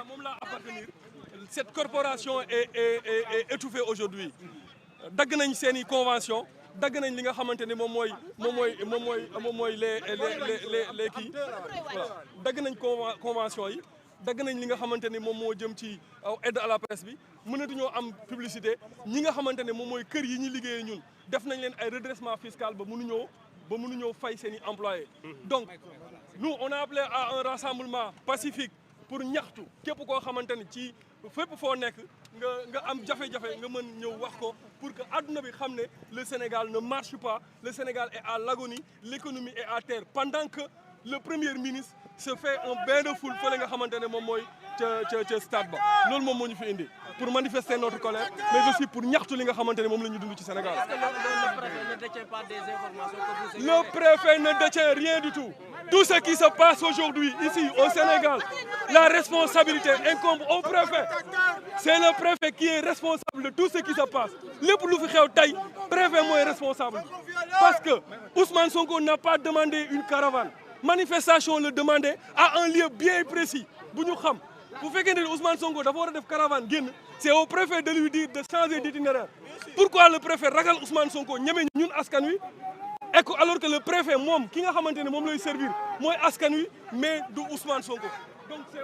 moom laa appartenir cette corporation est étouffée aujourd'hui dagg nañ seen i convention dagg nañ li nga xamante ne moom mooy les kii voilà dagg nañ convention yi dagg nañ li nga xamante ne moom moo jëm ci aide à la presse bi mënatuñoo am publicité ñi nga xamante ne moom mooy kër yi ñu liggéeyee ñun def nañ leen ay redressement fiscal ba mënuñoo fay seen i employés donc nous on a appelé à un rassemblement pacifique pour ñaxtu képp koo xamante ni ci fépp foo nekk nga am jafe-jafe nga mën ñëw wax ko pour que adduna bi xam ne le Sénégal ne marche pas le Sénégal est à l'agonie l'économie est à terre pendant que le premier ministre se fait un bain de foule fële nga xamante ne moom mooy ca stade ba loolu moom moo ñu fi indi pour manifester notre colère mais aussi pour ñaxtu li nga xamante ne moom la ñu dund ci Sénégal. Est-ce que le préfet ne détient pas des informations que vous... Le préfet ne détient rien du tout. Tout ce qui se passe aujourd'hui ici au Sénégal, la responsabilité incombe au préfet. C'est le préfet qui est responsable de tout ce qui se passe. Lépp lu fi xew tey préfet mooy responsable parce que Ousmane Sonko n'a pas demandé une caravane. Manifestation le demandait à un lieu bien précis bu ñu xam bu fekkee ne Ousmane Sonko dafa war a def caravane génn c'est au préfet de lui dire de changer d'itinéraire. Pourquoi le préfet ragal Ousmane Sonko ñeme ñun askan wi et que alors que le préfet moom ki nga xamante ne moom lay servir mooy askan wi mais du Ousmane Sonko donc c'est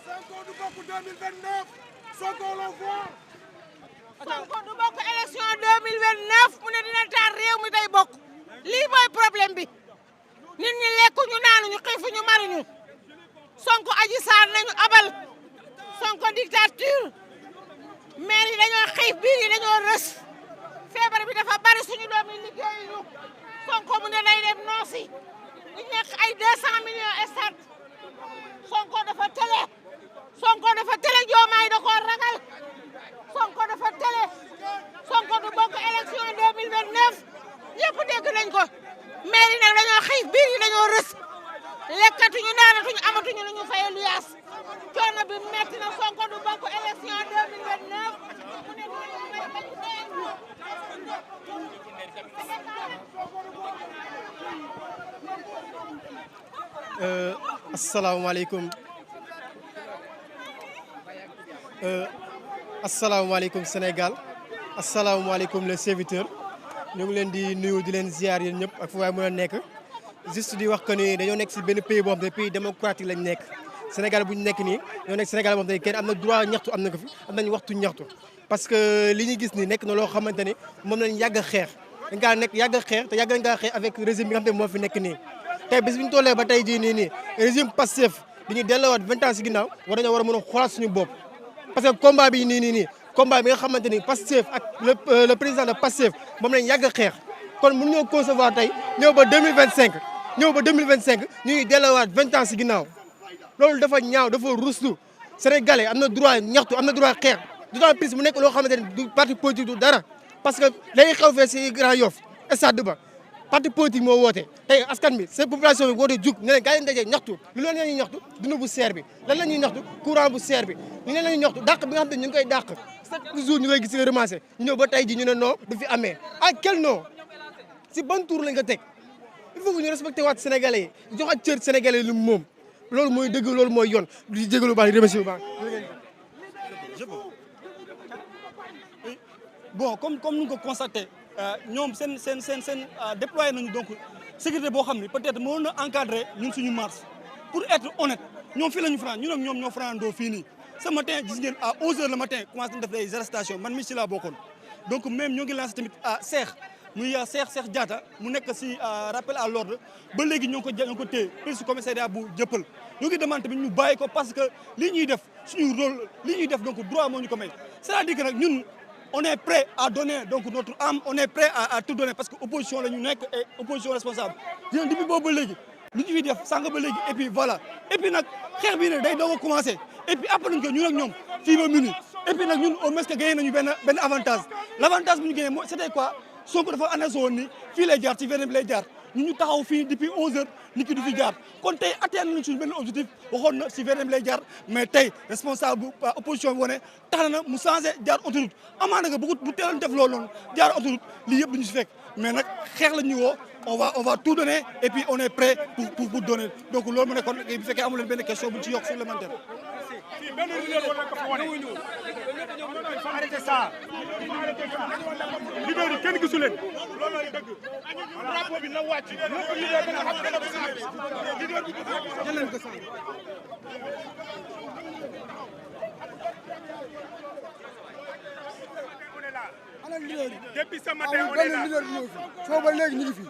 Sonko du bokk 2029 Sonko la voix. Sonko du bokk élection 2029 mu ne dina taal réew mi day bokk lii mooy problème bi nit ñi lekkuñu naanuñu xiifuñu maruñu Sonko Adji Sarr nañu abal Sonko dictature maire yi dañoo xiif biir yi dañoo rës feebar bi dafa bari suñu doom yi liggéeyuñu Sonko mu ne day dem noosi ñu nekk ay 200 millions estat Sonko dafa télé Diomaye da koo ragal Sonko dafa télé Sonko du bokk élection 2029 ñëpp dégg nañ ko maire yi nag dañoo xiif biir yi dañoo rës lekkatuñu naanatuñu amatuñu lu ñu fay luyaas coono bi metti na Sonko du bokk élection 2029 mu ne asalaamaaleykum Sénégal asalaamaaleykum les serviteurs ñu ngi leen di nuyu di leen ziar yéen ñëpp ak fu waay mën a nekk juste di wax que ni dañoo nekk si benn pays boo xam ne pays démocratique lañ nekk Sénégal bu ñu nekk nii dañoo nekk Sénégal boo xam ne kenn am na droit ñaxtu am na ko fi am nañu waxtu ñaxtu parce que li ñu gis ni nekk na loo xamante ni moom lañ yàgg a xeex dañ kaa nekk yàgg a xeex te yàgg nañ kaa xeex avec régime bi nga xam ne moo fi nekk nii tey bés bi ñu tollee ba tey jii nii régime Pastef di ñu delloowaat 20 ans si ginnaaw war nañoo war a mën a xoolaat suñu bopp parce que combat bi nii combat bi nga xamante ni Pastef ak le président de Pastef moom lañ yàgg a xeex kon mënu ñoo concevoir tey ñëw ba 2025 ñu ngi delloowaat 20 ans si ginnaaw loolu dafa ñaaw dafa ruslu sénégalais am na droit ñaxtu am na droit xeex d'autant plus mu nekk loo xamante ni du parti politique du dara parce que lay xew fee si Grand Yoff stade ba parti politique moo woote tey askan bi seen population bi woote jug ne leen gaa yi daje ñaxtu lu leen la ñuy ñaxtu dund bu seer bi lan la ñuy ñaxtu courant bu seer bi ñu leen la ñuy ñaxtu dàq bi nga xam ne ñu ngi koy dàq chaque jour ñu koy gis nga remassé ñu ñëw ba tey ji ñu ne non du fi amee ah quel non si ban tour lañ ko teg il faut que ñu respecté waat sénégalais yi joxaat cër sénégalais yi lu moom loolu mooy dëgg loolu mooy yoon di jégalu baax di remercier bu baax bon comme ni nga ko constaté ñoom seen déployé nañu donc sécurité boo xam ne peut-être mënoon na encadrer ñun suñu marche pour être honnête ñoom fii la ñu fanaan ñun ak ñoom ñoo fanaandoo fii nii ce matin gis ngeen à 11h le matin commencé def des arrestations man mi ci laa bokkoon donc même ñoo ngi lancé tamit Cheikh muy Cheikh Diatta mu nekk si rappel à l'ordre ba léegi ñoo ngi ko téye police commissariat bu Jëppal ñoo ngi demande tamit ñu bàyyi ko parce que li ñuy def suñu rôle li ñuy def donc droit moo ñu ko may c'est-à-dire que nag ñun on est prêt à donner donc notre âme on est prêt à tout donner parce que opposition la ñu nekk et opposition responsable dina depuis boobu ba léegi lu ñu fiy def sànq ba léegi et puis voilà et puis nag xeex bii ne day doog a commencé et puis après nañ ko ñun ak ñoom fii ba minuit et puis nag ñun au moins que gagné nañu benn avantage l' avantage bu ñu gagné mooy c'était quoi Sonko dafa annoncé woon ni fii lay jaar ci VDN bi lay jaar ñu taxaw fii depuis 11h nit ki du fi jaar kon tey atteindre nañ suñu benn objectif waxoon na si VDN lay jaar mais tey responsable opposition bi wane tax na mu changé jaar autoroute amaana nga bu teeloon def loolu noonu jaar autoroute lii yëpp duñu si fekk mais nag xeex la ñu woo on va tout donner et puis on est prêt pour donner donc loolu mu nekkoon bu fekkee amu leen benn question bu ci yokk supplémentaire. arrêtez ça. leader yi kenn gisu leen. loolu lay dëgg. drapeau bi na wàcc. ana leader yi. depuis ce matin on est là. amul benn leader bu ñëw fii. soo ba léegi ñu ngi fii.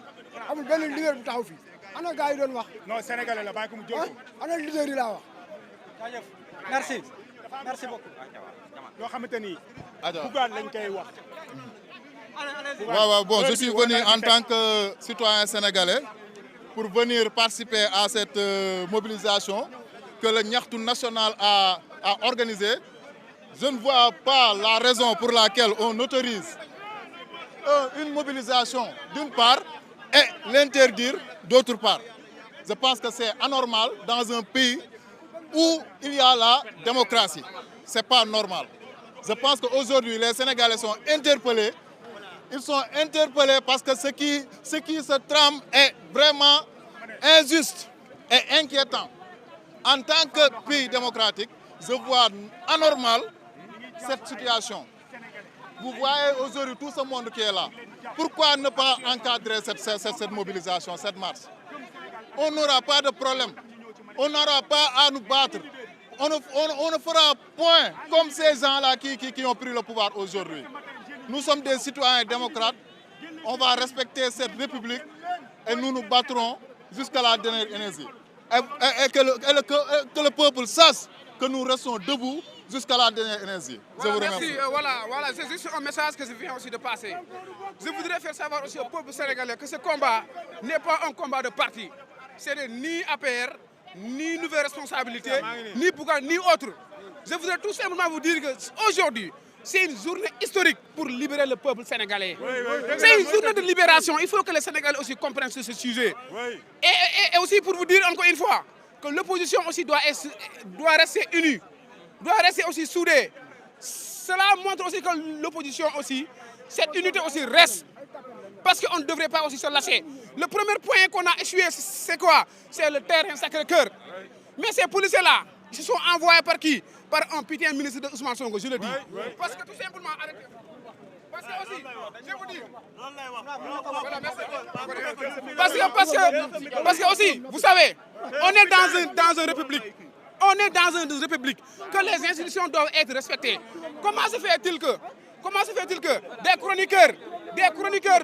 amul benn leader bu taxaw fii. ana gars yi doon wax. non sénégalais la bàyyi ko mu jóg. ana leader yi laa wax. merci merci beaucoup. loo xamante ni. Bougane lañ koy wax. Bon, je suis venu en tant que citoyen sénégalais pour venir participer à cette mobilisation que le Niakhtou national a organisée. Je ne vois pas la raison pour laquelle on autorise une mobilisation d'une part et l'interdire d'autre part. Je pense que c'est anormal dans un pays où il y a la démocratie. Ce n'est pas normal. Je pense qu'aujourd'hui, les Sénégalais sont interpellés. Ils sont interpellés parce que ce qui se trame est vraiment injuste et inquiétant. En tant que pays démocratique, je vois anormal cette situation. Vous voyez aujourd'hui tout ce monde qui est là. Pourquoi ne pas encadrer cette mobilisation, cette marche? On n'aura pas de problème. On n'aura pas à nous battre. On ne fera point comme ces gens-là qui ont pris le pouvoir aujourd'hui. Nous sommes des citoyens démocrates. On va respecter cette République et nous nous battrons jusqu'à la dernière énergie. Et que le peuple sache que nous restons debout jusqu'à la dernière énergie. Je vous remercie. Merci. Voilà, c'est juste un message que je viens aussi de passer. Je voudrais faire savoir aussi au peuple sénégalais que ce combat n'est pas un combat de parti. C'est ni APR, ni Nouvelle Responsabilité, ni Bougane, ni autre. Je voudrais tout simplement vous dire qu'aujourd'hui, c'est une journée historique pour libérer le peuple sénégalais. C'est une journée de libération. Il faut que les Sénégalais aussi comprennent ce sujet. Et aussi pour vous dire encore une fois que l'opposition aussi doit rester unie, doit rester aussi soudée. Cela montre aussi que l'opposition aussi, cette unité aussi reste. Parce qu'on ne devrait pas aussi se lâcher. Le premier point qu'on a échoué, c'est quoi? C'est le terrain Sacré-Cœur. Mais ces policiers-là, ils se sont envoyés par qui? Par un putain ministre de Ousmane Sonko, je le dis. Parce que tout simplement, arrêtez. Parce que aussi, je vais vous dire. Voilà, merci. Parce que aussi, vous savez, on est dans une république. On est dans une république que les institutions doivent être respectées. Comment se fait-il que des chroniqueurs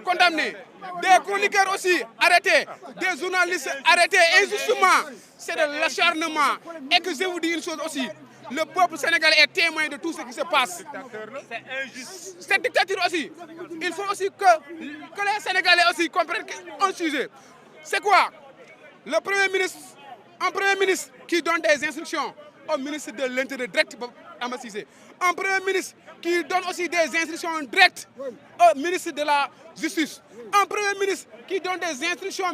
condamnés, des chroniqueurs aussi arrêtés, des journalistes arrêtés injustement, c'est de l'acharnement. Et que je vous dis une chose aussi, le peuple sénégalais est témoin de tout ce qui se passe. C'est injuste. Cette dictature aussi, il faut aussi que les Sénégalais aussi comprennent un sujet. C'est quoi? Un premier ministre qui donne des instructions au ministre de l'Intérieur direct à Massissé. Un premier ministre qui donne aussi des instructions directes au ministre de la Justice. Un premier ministre qui donne des instructions